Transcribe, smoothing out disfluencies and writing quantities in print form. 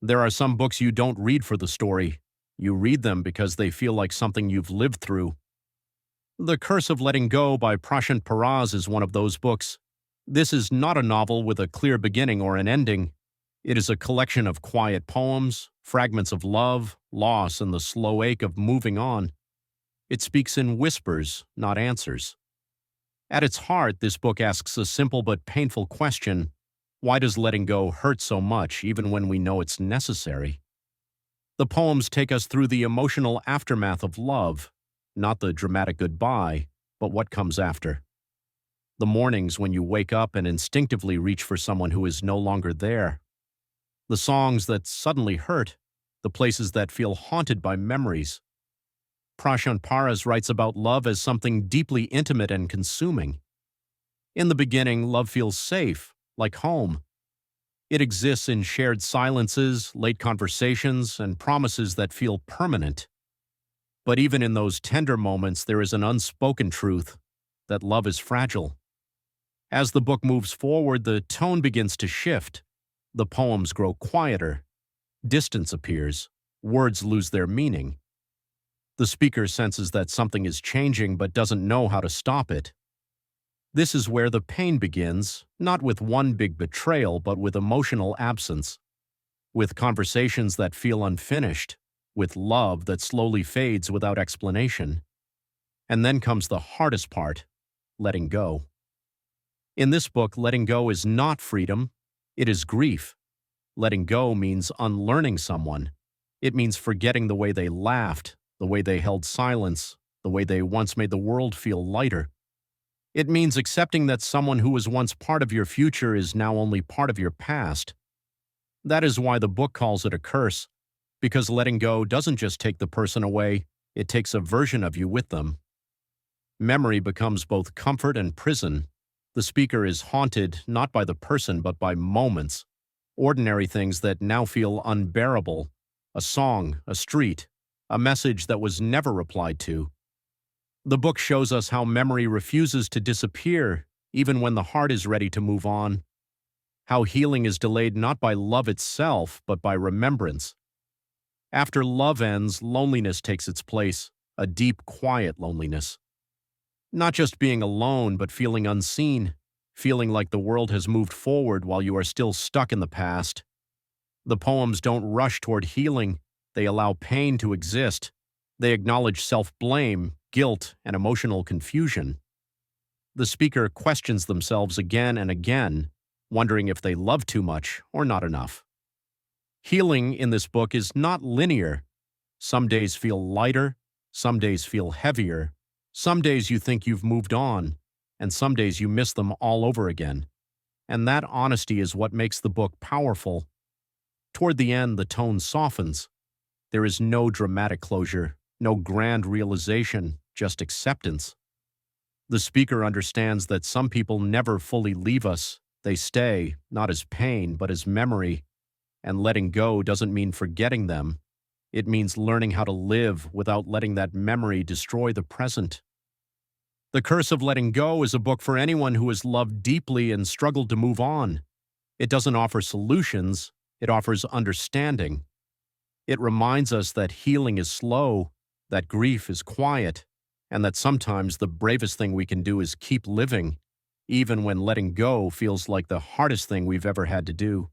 There are some books you don't read for the story. You read them because they feel like something you've lived through. The Curse of Letting Go by Prashant Paras is one of those books. This is not a novel with a clear beginning or an ending. It is a collection of quiet poems, fragments of love, loss, and the slow ache of moving on. It speaks in whispers, not answers. At its heart, this book asks a simple but painful question: why does letting go hurt so much, even when we know it's necessary? The poems take us through the emotional aftermath of love, not the dramatic goodbye, but what comes after. The mornings when you wake up and instinctively reach for someone who is no longer there. The songs that suddenly hurt, the places that feel haunted by memories. Prashant Paras writes about love as something deeply intimate and consuming. In the beginning, love feels safe, like home. It exists in shared silences, late conversations, and promises that feel permanent. But even in those tender moments, there is an unspoken truth that love is fragile. As the book moves forward, the tone begins to shift. The poems grow quieter. Distance appears. Words lose their meaning. The speaker senses that something is changing but doesn't know how to stop it. This is where the pain begins, not with one big betrayal, but with emotional absence, with conversations that feel unfinished, with love that slowly fades without explanation. And then comes the hardest part: letting go. In this book, letting go is not freedom, it is grief. Letting go means unlearning someone. It means forgetting the way they laughed, the way they held silence, the way they once made the world feel lighter. It means accepting that someone who was once part of your future is now only part of your past. That is why the book calls it a curse, because letting go doesn't just take the person away, it takes a version of you with them. Memory becomes both comfort and prison. The speaker is haunted not by the person but by moments, ordinary things that now feel unbearable, a song, a street, a message that was never replied to. The book shows us how memory refuses to disappear even when the heart is ready to move on, how healing is delayed not by love itself but by remembrance. After love ends, loneliness takes its place, a deep, quiet loneliness. Not just being alone, but feeling unseen, feeling like the world has moved forward while you are still stuck in the past. The poems don't rush toward healing, they allow pain to exist. They acknowledge self-blame, guilt, and emotional confusion. The speaker questions themselves again and again, wondering if they love too much or not enough. Healing in this book is not linear. Some days feel lighter, some days feel heavier, some days you think you've moved on, and some days you miss them all over again. And that honesty is what makes the book powerful. Toward the end, the tone softens. There is no dramatic closure, no grand realization, just acceptance. The speaker understands that some people never fully leave us. They stay, not as pain, but as memory. And letting go doesn't mean forgetting them. It means learning how to live without letting that memory destroy the present. The Curse of Letting Go is a book for anyone who has loved deeply and struggled to move on. It doesn't offer solutions, it offers understanding. It reminds us that healing is slow, that grief is quiet, and that sometimes the bravest thing we can do is keep living, even when letting go feels like the hardest thing we've ever had to do.